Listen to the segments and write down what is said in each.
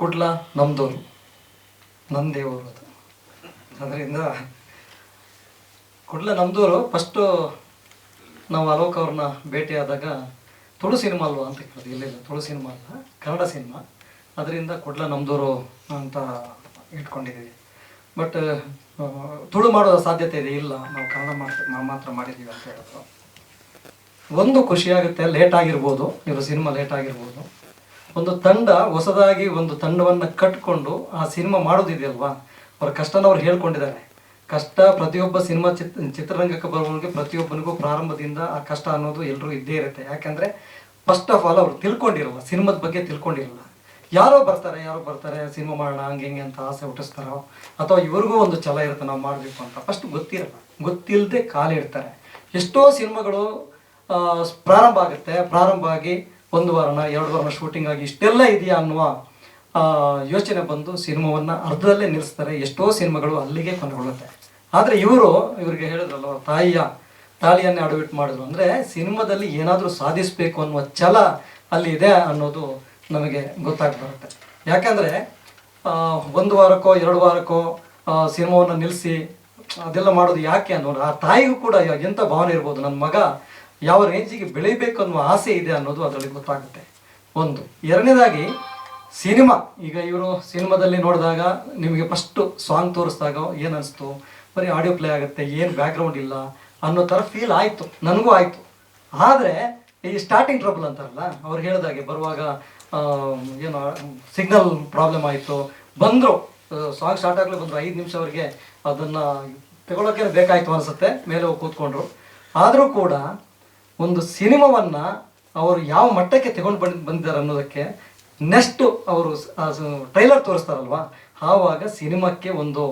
ಕುಡ್ಲ ನಮ್ಮದೂರು, ನನ್ನ ದೇವರು ಅದು. ಅದರಿಂದ ಕುಡ್ಲ ನಮ್ಮದೂರು. ಫಸ್ಟು ನಾವು ಅಲೋಕ್ ಅವ್ರನ್ನ ಭೇಟಿಯಾದಾಗ ತುಳು ಸಿನಿಮಾ ಅಲ್ವಾ ಅಂತ ಕೇಳಿದ್ವಿ. ಇಲ್ಲ ತುಳು ಸಿನಿಮಾ ಅಲ್ಲ, ಕನ್ನಡ ಸಿನಿಮಾ. ಅದರಿಂದ ಕುಡ್ಲ ನಮ್ಮದೂರು ಅಂತ ಇಟ್ಕೊಂಡಿದ್ದೀವಿ. ಬಟ್ ತುಳು ಮಾಡೋ ಸಾಧ್ಯತೆ ಇದೆ, ಇಲ್ಲ ನಾವು ಕನ್ನಡ ಮಾತ್ರ ಮಾಡಿದ್ದೀವಿ ಅಂತ ಹೇಳಿದ್ರು. ಒಂದು ಖುಷಿಯಾಗುತ್ತೆ, ಲೇಟ್ ಆಗಿರ್ಬೋದು, ಇವರು ಸಿನಿಮಾ ಲೇಟ್ ಆಗಿರ್ಬೋದು. ಒಂದು ತಂಡ ಹೊಸದಾಗಿ ಒಂದು ತಂಡವನ್ನು ಕಟ್ಕೊಂಡು ಆ ಸಿನಿಮಾ ಮಾಡೋದಿದೆಯಲ್ವಾ, ಅವ್ರ ಕಷ್ಟನ ಅವ್ರು ಹೇಳ್ಕೊಂಡಿದ್ದಾರೆ. ಕಷ್ಟ ಪ್ರತಿಯೊಬ್ಬ ಸಿನಿಮಾ ಚಿತ್ರರಂಗಕ್ಕೆ ಬರೋರಿಗೆ ಪ್ರತಿಯೊಬ್ಬನಿಗೂ ಪ್ರಾರಂಭದಿಂದ ಆ ಕಷ್ಟ ಅನ್ನೋದು ಎಲ್ಲರೂ ಇದ್ದೇ ಇರುತ್ತೆ. ಯಾಕೆಂದರೆ ಫಸ್ಟ್ ಆಫ್ ಆಲ್ ಅವ್ರು ತಿಳ್ಕೊಂಡಿರಲ್ಲ, ಸಿನಿಮಾದ ಬಗ್ಗೆ ತಿಳ್ಕೊಂಡಿರಲ್ಲ. ಯಾರೋ ಬರ್ತಾರೆ ಸಿನಿಮಾ ಮಾಡೋಣ ಹಂಗೆ ಹಿಂಗೆ ಅಂತ ಆಸೆ ಹುಟ್ಟಿಸ್ತಾರೋ, ಅಥವಾ ಇವ್ರಿಗೂ ಒಂದು ಛಲ ಇರುತ್ತೆ ನಾವು ಮಾಡಬೇಕು ಅಂತ. ಫಸ್ಟ್ ಗೊತ್ತಿರಲ್ಲ, ಗೊತ್ತಿಲ್ಲದೆ ಕಾಲಿಡ್ತಾರೆ. ಎಷ್ಟೋ ಸಿನಿಮಾಗಳು ಪ್ರಾರಂಭ ಆಗುತ್ತೆ, ಪ್ರಾರಂಭ ಆಗಿ 1 ವಾರನ 2 ವಾರನ ಶೂಟಿಂಗ್ ಆಗಿ ಇಷ್ಟೆಲ್ಲ ಇದೆಯಾ ಅನ್ನುವ ಯೋಚನೆ ಬಂದು ಸಿನಿಮಾವನ್ನು ಅರ್ಧದಲ್ಲೇ ನಿಲ್ಲಿಸ್ತಾರೆ. ಎಷ್ಟೋ ಸಿನಿಮಾಗಳು ಅಲ್ಲಿಗೆ ಕೊನೆಗೊಳ್ಳುತ್ತೆ. ಆದರೆ ಇವ್ರಿಗೆ ಹೇಳಿದ್ರಲ್ಲ, ತಾಳಿಯನ್ನೇ ಅಡವಿಟ್ಟು ಮಾಡಿದ್ರು. ಅಂದರೆ ಸಿನಿಮಾದಲ್ಲಿ ಏನಾದರೂ ಸಾಧಿಸಬೇಕು ಅನ್ನುವ ಛಲ ಅಲ್ಲಿ ಇದೆ ಅನ್ನೋದು ನಮಗೆ ಗೊತ್ತಾಗ್ಬರುತ್ತೆ. ಯಾಕಂದರೆ 1 ವಾರಕ್ಕೋ 2 ವಾರಕ್ಕೋ ಸಿನಿಮಾವನ್ನು ನಿಲ್ಲಿಸಿ ಅದೆಲ್ಲ ಮಾಡೋದು ಯಾಕೆ ಅನ್ನೋದು, ಆ ತಾಯಿಗೂ ಕೂಡ ಎಂಥ ಭಾವನೆ ಇರ್ಬೋದು, ನನ್ನ ಮಗ ಯಾವ ರೇಂಜಿಗೆ ಬೆಳಿಬೇಕು ಅನ್ನುವ ಆಸೆ ಇದೆ ಅನ್ನೋದು ಅದರಲ್ಲಿ ಗೊತ್ತಾಗುತ್ತೆ. ಒಂದು. ಎರಡನೇದಾಗಿ ಸಿನಿಮಾ, ಈಗ ಇವರು ಸಿನಿಮಾದಲ್ಲಿ ನೋಡಿದಾಗ ನಿಮಗೆ ಫಸ್ಟು ಸಾಂಗ್ ತೋರಿಸಿದಾಗ ಏನು ಅನಿಸ್ತು, ಬರೀ ಆಡಿಯೋ ಪ್ಲೇ ಆಗುತ್ತೆ, ಏನು ಬ್ಯಾಕ್ಗ್ರೌಂಡ್ ಇಲ್ಲ ಅನ್ನೋ ಥರ ಫೀಲ್ ಆಯಿತು, ನನಗೂ ಆಯಿತು. ಆದರೆ ಈ ಸ್ಟಾರ್ಟಿಂಗ್ ಟ್ರಬಲ್ ಅಂತಾರಲ್ಲ, ಅವ್ರು ಹೇಳಿದಾಗೆ ಬರುವಾಗ ಏನು ಸಿಗ್ನಲ್ ಪ್ರಾಬ್ಲಮ್ ಆಯಿತು. ಬಂದರು, ಸಾಂಗ್ ಸ್ಟಾರ್ಟ್ ಆಗಲೇ ಬಂದರು, 5 ನಿಮಿಷ ಅವರಿಗೆ ಅದನ್ನು ತಗೊಳ್ಳೋಕೆ ಬೇಕಾಯಿತು ಅನಿಸುತ್ತೆ, ಮೇಲೆ ಹೋಗಿ ಕೂತ್ಕೊಂಡ್ರು. ಆದರೂ ಕೂಡ ಒಂದು ಸಿನಿಮಾವನ್ನು ಅವರು ಯಾವ ಮಟ್ಟಕ್ಕೆ ತಗೊಂಡು ಬಂದಿದ್ದಾರೆ ಅನ್ನೋದಕ್ಕೆ ನೆಕ್ಸ್ಟು ಅವರು ಟ್ರೈಲರ್ ತೋರಿಸ್ತಾರಲ್ವ, ಆವಾಗ ಸಿನಿಮಾಕ್ಕೆ ಒಂದು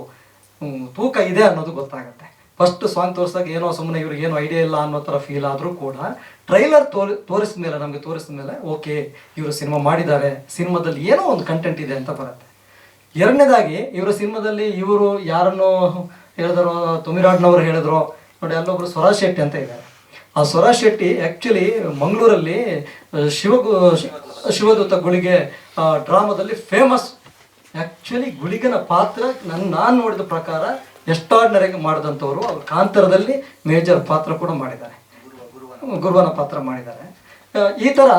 ತೂಕ ಇದೆ ಅನ್ನೋದು ಗೊತ್ತಾಗುತ್ತೆ. ಫಸ್ಟ್ ಸಾಂಗ್ ತೋರಿಸಿದಾಗ ಏನೋ ಸುಮ್ಮನೆ ಇವ್ರಿಗೆ ಏನೋ ಐಡಿಯಾ ಇಲ್ಲ ಅನ್ನೋ ಥರ ಫೀಲ್ ಆದರೂ ಕೂಡ ಟ್ರೈಲರ್ ನಮಗೆ ತೋರಿಸಿದ ಮೇಲೆ ಓಕೆ ಇವರು ಸಿನಿಮಾ ಮಾಡಿದ್ದಾರೆ, ಸಿನಿಮಾದಲ್ಲಿ ಏನೋ ಒಂದು ಕಂಟೆಂಟ್ ಇದೆ ಅಂತ ಬರುತ್ತೆ. ಎರಡನೇದಾಗಿ ಇವರ ಸಿನಿಮಾದಲ್ಲಿ ಇವರು ಯಾರನ್ನು ಹೇಳಿದ್ರು, ತುಮಿರಾಡ್ನವ್ರು ಹೇಳಿದ್ರು ನೋಡಿ, ಅಲ್ಲೊಬ್ರು ಸ್ವರಾಜ್ ಶೆಟ್ಟಿ ಅಂತ ಇದ್ದಾರೆ. ಆ ಸ್ವರಾಜ್ ಶೆಟ್ಟಿ ಆ್ಯಕ್ಚುಲಿ ಮಂಗಳೂರಲ್ಲಿ ಶಿವದೂತ ಗುಳಿಗೆ ಡ್ರಾಮಾದಲ್ಲಿ ಫೇಮಸ್. ಆ್ಯಕ್ಚುಲಿ ಗುಳಿಗನ ಪಾತ್ರ ನಾನು ನೋಡಿದ ಪ್ರಕಾರ ಎಷ್ಟಾರ್ಡಿನರಿಯಾಗಿ ಮಾಡಿದಂಥವ್ರು. ಅವರು ಕಾಂತಾರದಲ್ಲಿ ಮೇಜರ್ ಪಾತ್ರ ಕೂಡ ಮಾಡಿದ್ದಾರೆ, ಗುರುವನ ಪಾತ್ರ ಮಾಡಿದ್ದಾರೆ. ಈ ಥರ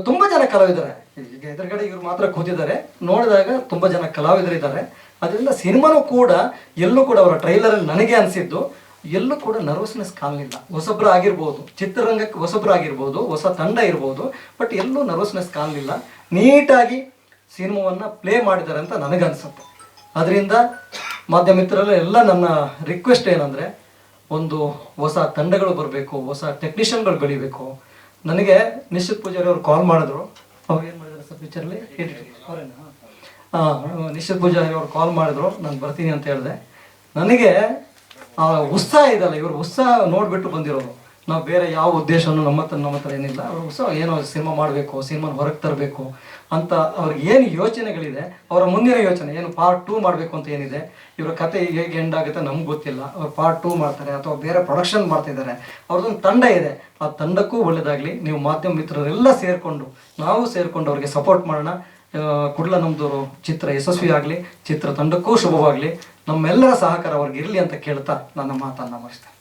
ತುಂಬ ಜನ ಕಲಾವಿದರೆ, ಈಗ ಎದುರುಗಡೆ ಇವರು ಮಾತ್ರ ಕೂತಿದ್ದಾರೆ, ನೋಡಿದಾಗ ತುಂಬ ಜನ ಕಲಾವಿದರಿದ್ದಾರೆ. ಅದರಿಂದ ಸಿನಿಮಾನೂ ಕೂಡ ಎಲ್ಲೂ ಕೂಡ ಅವರ ಟ್ರೈಲರಲ್ಲಿ ನನಗೆ ಅನಿಸಿದ್ದು ಎಲ್ಲೂ ಕೂಡ ನರ್ವಸ್ನೆಸ್ ಕಾಣಲಿಲ್ಲ. ಹೊಸಬ್ರು ಆಗಿರ್ಬೋದು, ಚಿತ್ರರಂಗಕ್ಕೆ ಹೊಸಬ್ರು ಆಗಿರ್ಬೋದು, ಹೊಸ ತಂಡ ಇರ್ಬೋದು, ಬಟ್ ಎಲ್ಲೂ ನರ್ವಸ್ನೆಸ್ ಕಾಣಲಿಲ್ಲ. ನೀಟಾಗಿ ಸಿನಿಮಾವನ್ನು ಪ್ಲೇ ಮಾಡಿದ್ದಾರೆ ಅಂತ ನನಗನ್ಸುತ್ತೆ. ಅದರಿಂದ ಮಾಧ್ಯಮ ಮಿತ್ರರಲ್ಲ ಎಲ್ಲ ನನ್ನ ರಿಕ್ವೆಸ್ಟ್ ಏನಂದರೆ, ಒಂದು ಹೊಸ ತಂಡಗಳು ಬರಬೇಕು, ಹೊಸ ಟೆಕ್ನಿಷಿಯನ್ಗಳು ಬೆಳಿಬೇಕು. ನನಗೆ ನಿಶ್ಚಿತ್ ಪೂಜಾರಿ ಅವರು ಕಾಲ್ ಮಾಡಿದ್ರು. ಅವ್ರು ಏನು ಮಾಡಿದ್ದಾರೆ ಸರ್ ಪಿಕ್ಚರಲ್ಲಿ ಅವರೇನಾ? ನಿಶ್ಚಿತ್ ಪೂಜಾರಿ ಅವರು ಕಾಲ್ ಮಾಡಿದ್ರು, ನಾನು ಬರ್ತೀನಿ ಅಂತ ಹೇಳಿದೆ. ನನಗೆ ಆ ಉತ್ಸಾಹ ಇದಲ್ಲ, ಇವರು ಉತ್ಸಾಹ ನೋಡಿಬಿಟ್ಟು ಬಂದಿರೋರು. ನಾವು ಬೇರೆ ಯಾವ ಉದ್ದೇಶನೂ ನಮ್ಮ ಹತ್ರ ಏನಿಲ್ಲ. ಅವ್ರ ಉತ್ಸಾಹ ಏನೋ ಸಿನಿಮಾ ಮಾಡಬೇಕು, ಸಿನಿಮಾನ ಹೊರಗೆ ತರಬೇಕು ಅಂತ ಅವ್ರಿಗೆ ಏನು ಯೋಚನೆಗಳಿದೆ, ಅವರ ಮುಂದಿನ ಯೋಚನೆ ಏನು, ಪಾರ್ಟ್ 2 ಮಾಡಬೇಕು ಅಂತ ಏನಿದೆ. ಇವರ ಕತೆ ಹೇಗೆ ಎಂಡ್ ಆಗುತ್ತೆ ನಮ್ಗೆ ಗೊತ್ತಿಲ್ಲ. ಅವ್ರು ಪಾರ್ಟ್ 2 ಮಾಡ್ತಾರೆ ಅಥವಾ ಬೇರೆ ಪ್ರೊಡಕ್ಷನ್ ಮಾಡ್ತಿದ್ದಾರೆ. ಅವ್ರದ್ದೊಂದು ತಂಡ ಇದೆ, ಆ ತಂಡಕ್ಕೂ ಒಳ್ಳೆಯದಾಗಲಿ. ನೀವು ಮಾಧ್ಯಮ ಮಿತ್ರರೆಲ್ಲ ಸೇರಿಕೊಂಡು, ನಾವು ಸೇರಿಕೊಂಡು ಅವ್ರಿಗೆ ಸಪೋರ್ಟ್ ಮಾಡೋಣ. ಕುಡ್ಲ ನಮ್ಮದೂರು ಚಿತ್ರ ಯಶಸ್ವಿ ಆಗಲಿ, ಚಿತ್ರ ತಂಡಕ್ಕೂ ಶುಭವಾಗಲಿ. ನಮ್ಮೆಲ್ಲರ ಸಹಕಾರ ಅವ್ರಿಗೆ ಇರಲಿ ಅಂತ ಕೇಳ್ತಾ ನನ್ನ ಮಾತನ್ನು ಮುಗಿಸ್ತೇನೆ.